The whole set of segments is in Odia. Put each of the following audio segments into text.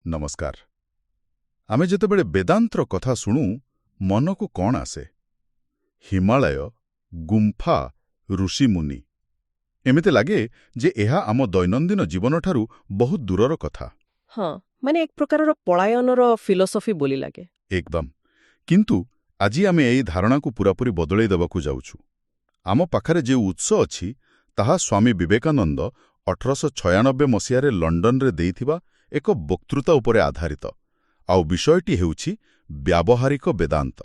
ନମସ୍କାର। ଆମେ ଯେତେବେଳେ ବେଦାନ୍ତର କଥା ଶୁଣୁ ମନକୁ କ'ଣ ଆସେ? ହିମାଳୟ, ଗୁମ୍ଫା, ଋଷିମୁନି। ଏମିତି ଲାଗେ ଯେ ଏହା ଆମ ଦୈନନ୍ଦିନ ଜୀବନଠାରୁ ବହୁତ ଦୂରର କଥା। ହଁ, ମାନେ ଏକ ପ୍ରକାରର ପଳାୟନର ଫିଲୋସଫି ବୋଲି ଲାଗେ। ଏକଦମ। କିନ୍ତୁ ଆଜି ଆମେ ଏହି ଧାରଣାକୁ ପୂରାପୂରି ବଦଳାଇ ଦେବାକୁ ଯାଉଛୁ। ଆମ ପାଖରେ ଯେଉଁ ଉତ୍ସ ଅଛି ତାହା ସ୍ୱାମୀ ବିବେକାନନ୍ଦ 1896 ମସିହାରେ ଲଣ୍ଡନରେ ଦେଇଥିବା ଏକ ବକ୍ତୃତା ଉପରେ ଆଧାରିତ, ଆଉ ବିଷୟଟି ହେଉଛି ବ୍ୟାବହାରିକ ବେଦାନ୍ତ।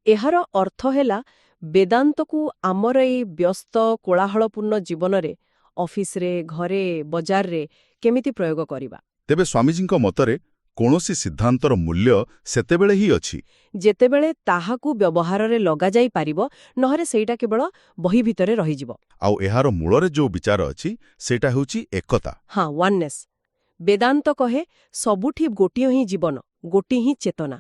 ଏହାର ଅର୍ଥ ହେଲା ବେଦାନ୍ତକୁ ଆମର ଏଇ ବ୍ୟସ୍ତ କୋଳାହଳପୂର୍ଣ୍ଣ ଜୀବନରେ, ଅଫିସରେ, ଘରେ, ବଜାରରେ କେମିତି ପ୍ରୟୋଗ କରିବା। ତେବେ ସ୍ୱାମୀଜୀଙ୍କ ମତରେ କୌଣସି ସିଦ୍ଧାନ୍ତର ମୂଲ୍ୟ ସେତେବେଳେ ହିଁ ଅଛି ଯେତେବେଳେ ତାହାକୁ ବ୍ୟବହାରରେ ଲଗାଯାଇପାରିବ, ନହେଲେ ସେଇଟା କେବଳ ବହି ଭିତରେ ରହିଯିବ। ଆଉ ଏହାର ମୂଳରେ ଯେଉଁ ବିଚାର ଅଛି ସେଇଟା ହେଉଛି ଏକତା। ହଁ, ୱାନନେସ୍। ବେଦାନ୍ତ କହେ ସବୁଠି ଗୋଟିଏ ହିଁ ଜୀବନ, ଗୋଟିଏ ହିଁ ଚେତନା।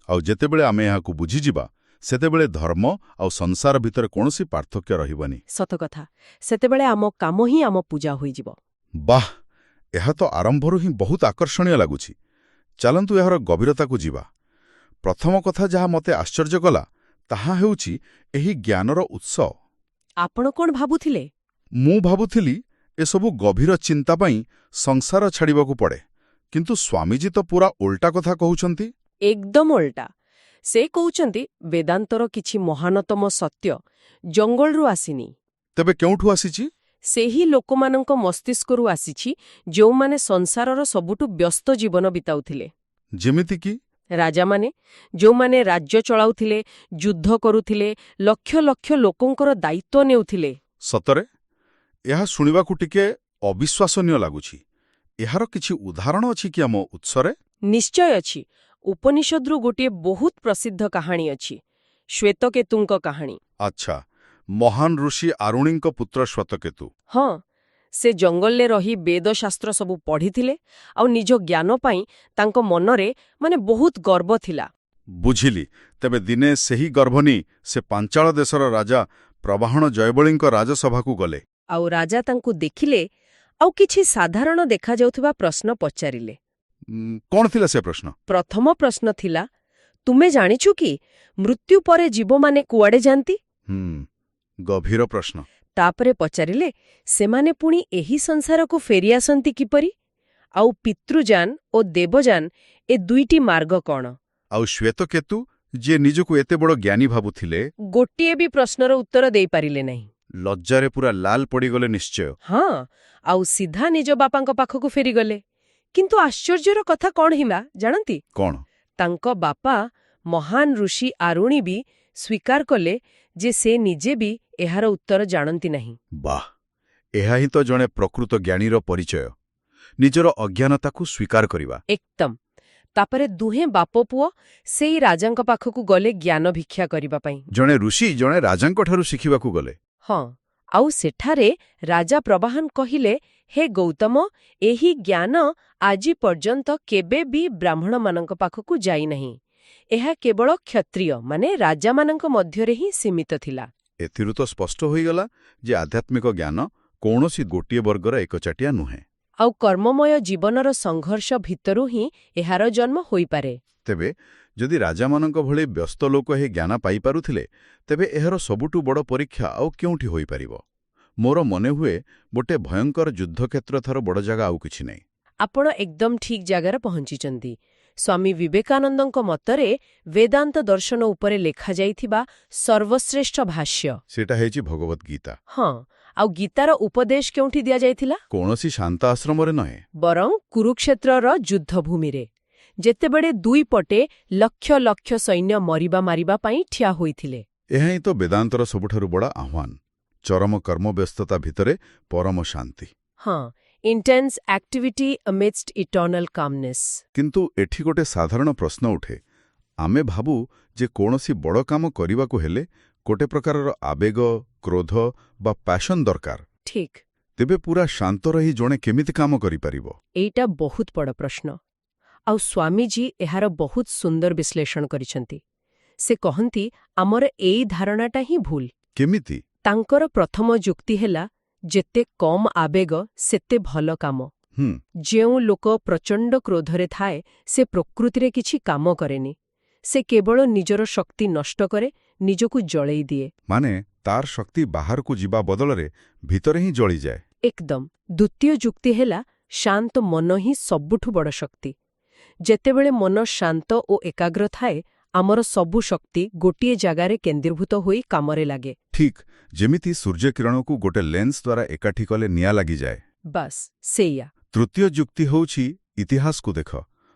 ଆଉ ଯେତେବେଳେ ଆମେ ଏହାକୁ ବୁଝିଯିବା ସେତେବେଳେ ଧର୍ମ ଆଉ ସଂସାର ଭିତରେ କୌଣସି ପାର୍ଥକ୍ୟ ରହିବନି। ସତକଥା। ସେତେବେଳେ ଆମ କାମ ହିଁ ଆମ ପୂଜା ହୋଇଯିବ। ବାଃ, ଏହା ତ ଆରମ୍ଭରୁ ହିଁ ବହୁତ ଆକର୍ଷଣୀୟ ଲାଗୁଛି। ଚାଲନ୍ତୁ ଏହାର ଗଭୀରତାକୁ ଯିବା। ପ୍ରଥମ କଥା ଯାହା ମୋତେ ଆଶ୍ଚର୍ଯ୍ୟ କଲା ତାହା ହେଉଛି ଏହି ଜ୍ଞାନର ଉତ୍ସ। ଆପଣ କ'ଣ ଭାବୁଥିଲେ? ମୁଁ ଭାବୁଥିଲି ଏସବୁ ଗଭୀର ଚିନ୍ତା ପାଇଁ ସଂସାର ଛାଡ଼ିବାକୁ ପଡ଼େ, କିନ୍ତୁ ସ୍ୱାମୀଜୀ ତ ପୁରା ଓଲଟା କଥା କହୁଛନ୍ତି। ଏକଦମ ଓଲଟା। ସେ କହୁଛନ୍ତି ବେଦାନ୍ତର କିଛି ମହାନତମ ସତ୍ୟ ଜଙ୍ଗଲରୁ ଆସିନି। ତେବେ କେଉଁଠୁ ଆସିଛି? ସେହି ଲୋକମାନଙ୍କ ମସ୍ତିଷ୍କରୁ ଆସିଛି ଯେଉଁମାନେ ସଂସାରର ସବୁଠୁ ବ୍ୟସ୍ତ ଜୀବନ ବିତାଉଥିଲେ। ଯେମିତିକି ରାଜାମାନେ, ଯେଉଁମାନେ ରାଜ୍ୟ ଚଳାଉଥିଲେ, ଯୁଦ୍ଧ କରୁଥିଲେ, ଲକ୍ଷ ଲକ୍ଷ ଲୋକଙ୍କର ଦାୟିତ୍ୱ ନେଉଥିଲେ। ସତରେ ଏହା ଶୁଣିବାକୁ ଟିକେ ଅବିଶ୍ୱାସନୀୟ ଲାଗୁଛି। ଏହାର କିଛି ଉଦାହରଣ ଅଛି କି ଆମ ଉତ୍ସରେ? ନିଶ୍ଚୟ ଅଛି। ଉପନିଷଦରୁ ଗୋଟିଏ ବହୁତ ପ୍ରସିଦ୍ଧ କାହାଣୀ ଅଛି, ଶ୍ୱେତକେତୁଙ୍କ କାହାଣୀ। ଆଚ୍ଛା, ମହାନ ଋଷି ଆରୁଣିଙ୍କ ପୁତ୍ର ଶ୍ୱେତକେତୁ। ହଁ, ସେ ଜଙ୍ଗଲରେ ରହି ବେଦଶାସ୍ତ୍ର ସବୁ ପଢ଼ିଥିଲେ, ଆଉ ନିଜ ଜ୍ଞାନ ପାଇଁ ତାଙ୍କ ମନରେ ବହୁତ ଗର୍ବ ଥିଲା। ବୁଝିଲି। ତେବେ ଦିନେ ସେହି ଗର୍ଭ ନେଇ ସେ ପାଞ୍ଚାଳ ଦେଶର ରାଜା ପ୍ରବାହଣ ଜୟବଳୀଙ୍କ ରାଜସଭାକୁ ଗଲେ। ଆଉ ରାଜା ତାଙ୍କୁ ଦେଖିଲେ, ଆଉ କିଛି ସାଧାରଣ ଦେଖାଯାଉଥିବା ପ୍ରଶ୍ନ ପଚାରିଲେ। କ'ଣ ଥିଲା ସେ ପ୍ରଶ୍ନ? ପ୍ରଥମ ପ୍ରଶ୍ନ ଥିଲା, ତୁମେ ଜାଣିଛୁ କି ମୃତ୍ୟୁ ପରେ ଜୀବମାନେ କୁଆଡ଼େ ଯାଆନ୍ତି? ଗଭୀର ପ୍ରଶ୍ନ। ତାପରେ ପଚାରିଲେ, ସେମାନେ ପୁଣି ଏହି ସଂସାରକୁ ଫେରିଆସନ୍ତି କିପରି? ଆଉ ପିତୃଯାନ ଓ ଦେବଯାନ, ଏ ଦୁଇଟି ମାର୍ଗ କ'ଣ? ଆଉ ଶ୍ୱେତକେତୁ, ଯିଏ ନିଜକୁ ଏତେ ବଡ଼ ଜ୍ଞାନୀ ଭାବୁଥିଲେ, ଗୋଟିଏ ବି ପ୍ରଶ୍ନର ଉତ୍ତର ଦେଇପାରିଲେ ନାହିଁ। ଲଜ୍ଜାରେ ପୁରା ଲାଲ ପଡ଼ିଗଲେ ନିଶ୍ଚୟ। ହଁ, ଆଉ ସିଧା ନିଜ ବାପାଙ୍କ ପାଖକୁ ଫେରିଗଲେ। କିନ୍ତୁ ଆଶ୍ଚର୍ଯ୍ୟର କଥା କ'ଣ ହେଲା ଜାଣନ୍ତି? କ'ଣ? ତାଙ୍କ ବାପା ମହାନ ଋଷି ଆରୁଣି ବି ସ୍ୱୀକାର କଲେ ଯେ ସେ ନିଜେ ବି ଏହାର ଉତ୍ତର ଜାଣନ୍ତି ନାହିଁ। ବାଃ, ଏହା ହିଁ ତ ଜଣେ ପ୍ରକୃତ ଜ୍ଞାନୀର ପରିଚୟ, ନିଜର ଅଜ୍ଞାନତାକୁ ସ୍ୱୀକାର କରିବା। ଏକଦମ। ତାପରେ ଦୁହେଁ ବାପ ପୁଅ ସେଇ ରାଜାଙ୍କ ପାଖକୁ ଗଲେ ଜ୍ଞାନ ଭିକ୍ଷା କରିବା ପାଇଁ। ଜଣେ ଋଷି ଜଣେ ରାଜାଙ୍କଠାରୁ ଶିଖିବାକୁ ଗଲେ। ହଁ, ଆଉ ସେଠାରେ ରାଜା ପ୍ରବାହନ କହିଲେ, ହେ ଗୌତମ, ଏହି ଜ୍ଞାନ ଆଜି ପର୍ଯ୍ୟନ୍ତ କେବେ ବି ବ୍ରାହ୍ମଣମାନଙ୍କ ପାଖକୁ ଯାଇନାହିଁ। ଏହା କେବଳ କ୍ଷତ୍ରିୟ ରାଜାମାନଙ୍କ ମଧ୍ୟରେ ହିଁ ସୀମିତ ଥିଲା। ଏଥିରୁ ତ ସ୍ପଷ୍ଟ ହୋଇଗଲା ଯେ ଆଧ୍ୟାତ୍ମିକ ଜ୍ଞାନ କୌଣସି ଗୋଟିଏ ବର୍ଗର ଏକଚାଟିଆ ନୁହେଁ। ଆଉ କର୍ମମୟ ଜୀବନର ସଂଘର୍ଷ ଭିତରୁ ହିଁ ଏହାର ଜନ୍ମ ହୋଇପାରେ। ତେବେ ଯଦି ରାଜାମାନଙ୍କ ଭଳି ବ୍ୟସ୍ତ ଲୋକ ଏହି ଜ୍ଞାନ ପାଇପାରୁଥିଲେ, ତେବେ ଏହାର ସବୁଠୁ ବଡ଼ ପରୀକ୍ଷା ଆଉ କେଉଁଠି ହୋଇପାରିବ? ମୋର ମନେହୁଏ ଗୋଟେ ଭୟଙ୍କର ଯୁଦ୍ଧକ୍ଷେତ୍ରଠାରୁ ବଡ଼ ଜାଗା ଆଉ କିଛି ନାହିଁ। ଆପଣ ଏକଦମ ଠିକ୍ ଜାଗାରେ ପହଞ୍ଚିଛନ୍ତି। ସ୍ୱାମୀ ବିବେକାନନ୍ଦଙ୍କ ମତରେ ବେଦାନ୍ତ ଦର୍ଶନ ଉପରେ ଲେଖାଯାଇଥିବା ସର୍ବଶ୍ରେଷ୍ଠ ଭାଷ୍ୟ ସେଇଟା ହେଉଛି ଭଗବତ୍ ଗୀତା। ହଁ, ଆଉ ଗୀତାର ଉପଦେଶ କେଉଁଠି ଦିଆଯାଇଥିଲା? କୌଣସି ଶାନ୍ତ ଆଶ୍ରମରେ ନୁହେଁ, ବରଂ କୁରୁକ୍ଷେତ୍ରର ଯୁଦ୍ଧଭୂମିରେ, ଯେତେବେଳେ ଦୁଇ ପଟେ ଲକ୍ଷ ଲକ୍ଷ ସୈନ୍ୟ ମାରିବା ପାଇଁ ଠିଆ ହୋଇଥିଲେ। ଏହା ହିଁ ତ ବେଦାନ୍ତର ସବୁଠାରୁ ବଡ଼ ଆହ୍ୱାନ। ଚରମ କର୍ମବ୍ୟସ୍ତତା ଭିତରେ ପରମ ଶାନ୍ତି। ହଁ, intense activity amidst eternal calmness। କିନ୍ତୁ ଏଠି ଗୋଟେ ସାଧାରଣ ପ୍ରଶ୍ନ ଉଠେ। ଆମେ ଭାବୁ ଯେ କୌଣସି ବଡ଼ କାମ କରିବାକୁ ହେଲେ ଗୋଟେ ପ୍ରକାରର ଆବେଗ, କ୍ରୋଧ ବା ପ୍ୟାସନ୍ ଦରକାର। ଠିକ୍। ତେବେ ପୁରା ଶାନ୍ତ ରହି ଜଣେ କେମିତି କାମ କରିପାରିବ? ଏଇଟା ବହୁତ ବଡ଼ ପ୍ରଶ୍ନ। ଆଉ ସ୍ୱାମୀଜୀ ଏହାର ବହୁତ ସୁନ୍ଦର ବିଶ୍ଳେଷଣ କରିଛନ୍ତି। ସେ କହନ୍ତି, ଆମର ଏଇ ଧାରଣାଟା ହିଁ ଭୁଲ। କେମିତି? ତାଙ୍କର ପ୍ରଥମ ଯୁକ୍ତି ହେଲା, ଯେତେ କମ୍ ଆବେଗ ସେତେ ଭଲ କାମ। ଯେଉଁ ଲୋକ ପ୍ରଚଣ୍ଡ କ୍ରୋଧରେ ଥାଏ ସେ ପ୍ରକୃତିରେ କିଛି କାମ କରେନି। ସେ କେବଳ ନିଜର ଶକ୍ତି ନଷ୍ଟ କରେ, ନିଜକୁ ଜଳେଇ ଦିଏ। ମାନେ ତାର ଶକ୍ତି ବାହାରକୁ ଯିବା ବଦଳରେ ଭିତରେ ହିଁ ଜଳିଯାଏ। ଏକଦମ। ଦ୍ୱିତୀୟ ଯୁକ୍ତି ହେଲା ଶାନ୍ତ ମନ ହିଁ ସବୁଠୁ ବଡ଼ ଶକ୍ତି। ଯେତେବେଳେ ମନ ଶାନ୍ତ ଓ ଏକାଗ୍ର ଥାଏ, ଆମର ସବୁ ଶକ୍ତି ଗୋଟିଏ ଜାଗାରେ କେନ୍ଦ୍ରୀଭୂତ ହୋଇ କାମରେ ଲାଗେ। ଠିକ୍ ଯେମିତି ସୂର୍ଯ୍ୟକିରଣକୁ ଗୋଟେ ଲେନ୍ସ ଦ୍ୱାରା ଏକାଠି କଲେ ନିଆଁ ଲାଗିଯାଏ। ବାସ୍ ସେଇଆ। ତୃତୀୟ ଯୁକ୍ତି ହେଉଛି ଇତିହାସକୁ ଦେଖ।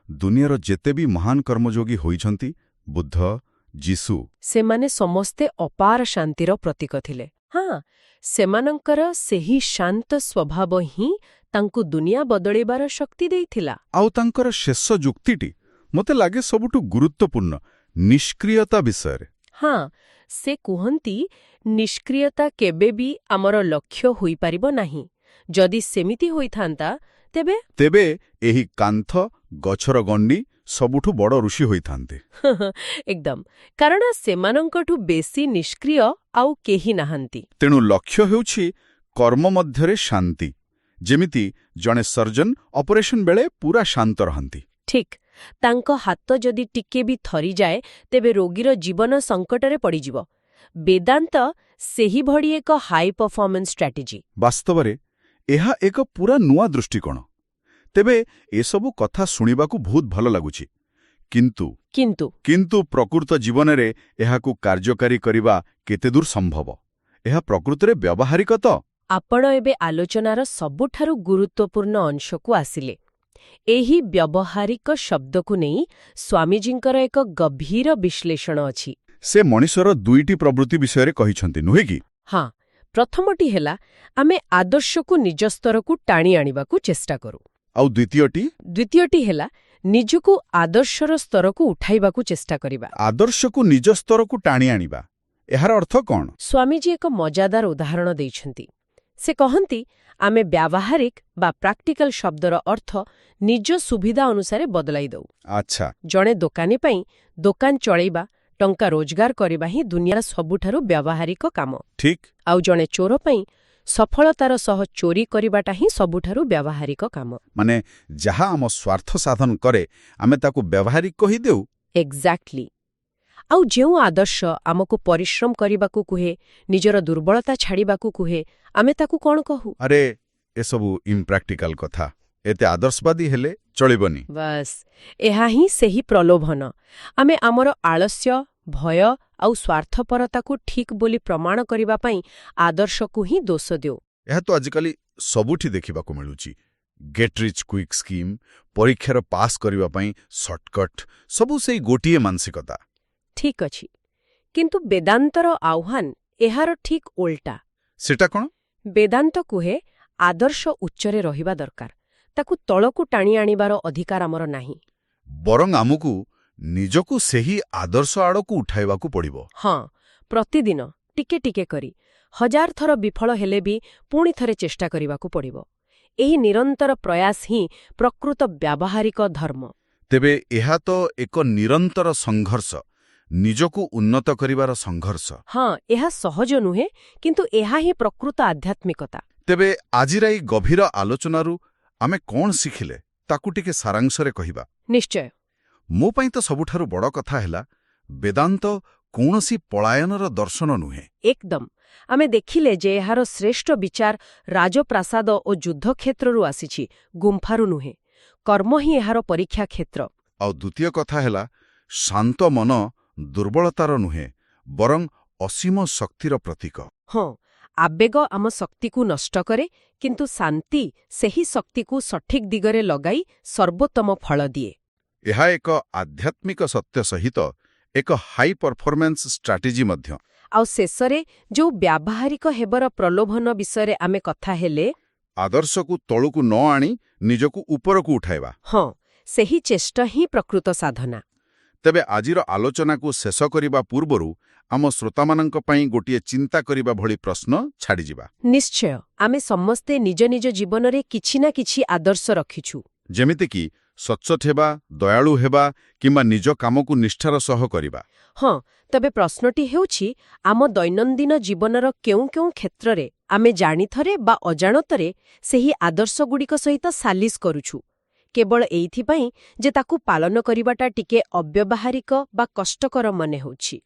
ଦୁନିଆର ଯେତେ ବି ମହାନ କର୍ମଯୋଗୀ ହୋଇଛନ୍ତି, ବୁଦ୍ଧ, ଯୀଶୁ, ସେମାନେ ସମସ୍ତେ ଅପାର ଶାନ୍ତିର ପ୍ରତୀକ ଥିଲେ। ହଁ, ସେମାନଙ୍କର ସେହି ଶାନ୍ତ ସ୍ୱଭାବ ହିଁ ତାଙ୍କୁ ଦୁନିଆ ବଦଳେଇବାର ଶକ୍ତି ଦେଇଥିଲା। ଆଉ ତାଙ୍କର ଶେଷ ଯୁକ୍ତିଟି ମୋତେ ଲାଗେ ସବୁଠୁ ଗୁରୁତ୍ୱପୂର୍ଣ୍ଣ, ନିଷ୍କ୍ରିୟତା ବିଷୟରେ। ହଁ, ସେ କୁହନ୍ତି ନିଷ୍କ୍ରିୟତା କେବେ ବି ଆମର ଲକ୍ଷ୍ୟ ହୋଇପାରିବ ନାହିଁ। ଯଦି ସେମିତି ହୋଇଥାନ୍ତା ତେବେ ଏହି କାନ୍ଥ, ଗଛର ଗଣ୍ଡି ସବୁଠୁ ବଡ଼ ଋଷି ହୋଇଥାନ୍ତେ। ଏକଦମ। କାରଣ ସେମାନଙ୍କଠୁ ବେଶୀ ନିଷ୍କ୍ରିୟ ଆଉ କେହି ନାହାନ୍ତି। ତେଣୁ ଲକ୍ଷ୍ୟ ହେଉଛି କର୍ମ ମଧ୍ୟରେ ଶାନ୍ତି। ଯେମିତି ଜଣେ ସର୍ଜନ ଅପରେସନ ବେଳେ ପୁରା ଶାନ୍ତ ରହନ୍ତି। ଠିକ୍। ତାଙ୍କ ହାତ ଯଦି ଟିକେ ବି ଥରିଯାଏ, ତେବେ ରୋଗୀର ଜୀବନ ସଙ୍କଟରେ ପଡ଼ିଯିବ। ବେଦାନ୍ତ ସେହିଭଳି ଏକ ହାଇ ପରଫର୍ମାନ୍ସ ଷ୍ଟ୍ରାଟେଜି। ବାସ୍ତବରେ ଏହା ଏକ ପୁରା ନୂଆ ଦୃଷ୍ଟିକୋଣ। ତେବେ ଏସବୁ କଥା ଶୁଣିବାକୁ ବହୁତ ଭଲ ଲାଗୁଛି, କିନ୍ତୁ ପ୍ରକୃତ ଜୀବନରେ ଏହାକୁ କାର୍ଯ୍ୟକାରୀ କରିବା କେତେଦୂର ସମ୍ଭବ? ଏହା ପ୍ରକୃତରେ ବ୍ୟବହାରିକ ତ? ଆପଣ ଏବେ ଆଲୋଚନାର ସବୁଠାରୁ ଗୁରୁତ୍ୱପୂର୍ଣ୍ଣ ଅଂଶକୁ ଆସିଲେ। ଏହି ବ୍ୟବହାରିକ ଶବ୍ଦକୁ ନେଇ ସ୍ୱାମୀଜୀଙ୍କର ଏକ ଗଭୀର ବିଶ୍ଳେଷଣ ଅଛି। ସେ ମଣିଷର ଦୁଇଟି ପ୍ରବୃତ୍ତି ବିଷୟରେ କହିଛନ୍ତି, ନୁହେଁ କି? ହଁ। ପ୍ରଥମଟି ହେଲା ଆମେ ଆଦର୍ଶକୁ ନିଜ ସ୍ତରକୁ ଟାଣି ଆଣିବାକୁ ଚେଷ୍ଟା କରୁ। ଆଉ ଦ୍ୱିତୀୟଟି ହେଲା ନିଜକୁ ଆଦର୍ଶର ସ୍ତରକୁ ଉଠାଇବାକୁ ଚେଷ୍ଟା କରିବା। ଆଦର୍ଶକୁ ନିଜ ସ୍ତରକୁ ଟାଣି ଆଣିବା, ଏହାର ଅର୍ଥ କ'ଣ? ସ୍ୱାମୀଜୀ ଏକ ମଜାଦାର ଉଦାହରଣ ଦେଇଛନ୍ତି। ସେ କହନ୍ତି ଆମେ ବ୍ୟାବହାରିକ ବା ପ୍ରାକ୍ଟିକାଲ ଶବ୍ଦର ଅର୍ଥ ନିଜ ସୁବିଧା ଅନୁସାରେ ବଦଳାଇ ଦେଉ। ଆଚ୍ଛା। ଜଣେ ଦୋକାନୀ ପାଇଁ ଦୋକାନ ଚଳେଇବା, ଟଙ୍କା ରୋଜଗାର କରିବା ହିଁ ଦୁନିଆର ସବୁଠାରୁ ବ୍ୟାବହାରିକ କାମ। ଠିକ୍। ଆଉ ଜଣେ ଚୋର ପାଇଁ ସଫଳତାର ସହ ଚୋରି କରିବାଟା ହିଁ ସବୁଠାରୁ ବ୍ୟାବହାରିକ କାମ। ମାନେ ଯାହା ଆମ ସ୍ୱାର୍ଥ ସାଧନ କରେ, ଆମେ ତାକୁ ବ୍ୟାବହାରିକ କହିଦେଉ। ଏକ୍ଜାକ୍ଟଲି। ଆଉ ଯେଉଁ ଆଦର୍ଶ ଆମକୁ ପରିଶ୍ରମ କରିବାକୁ କୁହେ, ନିଜର ଦୁର୍ବଳତା ଛାଡ଼ିବାକୁ କୁହେ, ଆମେ ତାକୁ କ'ଣ କହୁ? ଆରେ ଏସବୁ ଇମ୍ପ୍ରାକ୍ଟିକାଲ କଥା, ଏତେ ଆଦର୍ଶବାଦୀ ହେଲେ ଚଳିବନି। ବାସ୍, ଏହା ହିଁ ସେହି ପ୍ରଲୋଭନ। ଆମେ ଆମର ଆଳସ୍ୟ, ଭୟ ଆଉ ସ୍ୱାର୍ଥପରତାକୁ ଠିକ୍ ବୋଲି ପ୍ରମାଣ କରିବା ପାଇଁ ଆଦର୍ଶକୁ ହିଁ ଦୋଷ ଦେଉ। ଏହା ତ ଆଜିକାଲି ସବୁଠି ଦେଖିବାକୁ ମିଳୁଛି। ଗେଟ୍ ରିଚ୍ କ୍ୱିକ୍ ସ୍କିମ୍, ପରୀକ୍ଷାର ପାସ୍ କରିବା ପାଇଁ ସର୍ଟକଟ୍, ସବୁ ସେଇ ଗୋଟିଏ ମାନସିକତା। ଠିକ୍ ଅଛି। କିନ୍ତୁ ବେଦାନ୍ତର ଆହ୍ୱାନ ଏହାର ଠିକ୍ ଓଲଟା। ସେଟା କ'ଣ? ବେଦାନ୍ତ କୁହେ ଆଦର୍ଶ ଉଚ୍ଚରେ ରହିବା ଦରକାର। ତାକୁ ତଳକୁ ଟାଣି ଆଣିବାର ଅଧିକାର ଆମର ନାହିଁ। ବରଂ ଆମକୁ ନିଜକୁ ସେହି ଆଦର୍ଶ ଆଡ଼କୁ ଉଠାଇବାକୁ ପଡ଼ିବ। ହଁ, ପ୍ରତିଦିନ ଟିକେ ଟିକେ କରି, 1000 ଥର ବିଫଳ ହେଲେ ବି ପୁଣି ଥରେ ଚେଷ୍ଟା କରିବାକୁ ପଡ଼ିବ। ଏହି ନିରନ୍ତର ପ୍ରୟାସ ହିଁ ପ୍ରକୃତ ବ୍ୟାବହାରିକ ଧର୍ମ। ତେବେ ଏହା ତ ଏକ ନିରନ୍ତର ସଂଘର୍ଷ, ନିଜକୁ ଉନ୍ନତ କରିବାର ସଂଘର୍ଷ। ହଁ, ଏହା ସହଜ ନୁହେଁ, କିନ୍ତୁ ଏହା ହିଁ ପ୍ରକୃତ ଆଧ୍ୟାତ୍ମିକତା। ତେବେ ଆଜିର ଏହି ଗଭୀର ଆଲୋଚନାରୁ ଆମେ କ'ଣ ଶିଖିଲେ, ତାକୁ ଟିକେ ସାରାଂଶରେ କହିବା। ନିଶ୍ଚୟ। ମୋ ପାଇଁ ତ ସବୁଠାରୁ ବଡ଼ କଥା ହେଲା ବେଦାନ୍ତ କୌଣସି ପଳାୟନର ଦର୍ଶନ ନୁହେଁ। ଏକଦମ। ଆମେ ଦେଖିଲେ ଯେ ଏହାର ଶ୍ରେଷ୍ଠ ବିଚାର ରାଜପ୍ରାସାଦ ଓ ଯୁଦ୍ଧକ୍ଷେତ୍ରରୁ ଆସିଛି, ଗୁମ୍ଫାରୁ ନୁହେଁ। କର୍ମ ହିଁ ଏହାର ପରୀକ୍ଷା କ୍ଷେତ୍ର। ଆଉ ଦ୍ୱିତୀୟ କଥା ହେଲା ଶାନ୍ତ ମନ ଦୁର୍ବଳତାର ନୁହେଁ, ବରଂ ଅସୀମ ଶକ୍ତିର ପ୍ରତୀକ। ହଁ, ଆବେଗ ଆମ ଶକ୍ତିକୁ ନଷ୍ଟ କରେ, କିନ୍ତୁ ଶାନ୍ତି ସେହି ଶକ୍ତିକୁ ସଠିକ୍ ଦିଗରେ ଲଗାଇ ସର୍ବୋତ୍ତମ ଫଳ ଦିଏ। ଏହା ଏକ ଆଧ୍ୟାତ୍ମିକ ସତ୍ୟ ସହିତ ଏକ ହାଇ ପରଫର୍ମାନ୍ସ ଷ୍ଟ୍ରାଟେଜି ମଧ୍ୟ। ଆଉ ଶେଷରେ ଯେଉଁ ବ୍ୟାବହାରିକ ହେବାର ପ୍ରଲୋଭନ ବିଷୟରେ ଆମେ କଥା ହେଲେ, ଆଦର୍ଶକୁ ତଳକୁ ନ ଆଣି ନିଜକୁ ଉପରକୁ ଉଠାଇବା। ହଁ, ସେହି ଚେଷ୍ଟା ହିଁ ପ୍ରକୃତ ସାଧନା। ତେବେ ଆଜିର ଆଲୋଚନାକୁ ଶେଷ କରିବା ପୂର୍ବରୁ ଆମ ଶ୍ରୋତାମାନଙ୍କ ପାଇଁ ଗୋଟିଏ ଚିନ୍ତା କରିବା ଭଳି ପ୍ରଶ୍ନ ଛାଡ଼ିଯିବା। ନିଶ୍ଚୟ। ଆମେ ସମସ୍ତେ ନିଜ ନିଜ ଜୀବନରେ କିଛି ନା କିଛି ଆଦର୍ଶ ରଖିଛୁ। ଯେମିତିକି ସଚ୍ଚୋଟ ହେବା, ଦୟାଳୁ ହେବା କିମ୍ବା ନିଜ କାମକୁ ନିଷ୍ଠାର ସହ କରିବା। ହଁ, ତେବେ ପ୍ରଶ୍ନଟି ହେଉଛି ଆମ ଦୈନନ୍ଦିନ ଜୀବନର କେଉଁ କେଉଁ କ୍ଷେତ୍ରରେ ଆମେ ଜାଣିଥରେ ବା ଅଜାଣତରେ ସେହି ଆଦର୍ଶଗୁଡ଼ିକ ସହିତ ସାଲିସ କରୁଛୁ, କେବଳ ଏଇଥିପାଇଁ ଯେ ତାକୁ ପାଳନ କରିବାଟା ଟିକେ ଅବ୍ୟବହାରିକ ବା କଷ୍ଟକର ମନେ ହେଉଛି।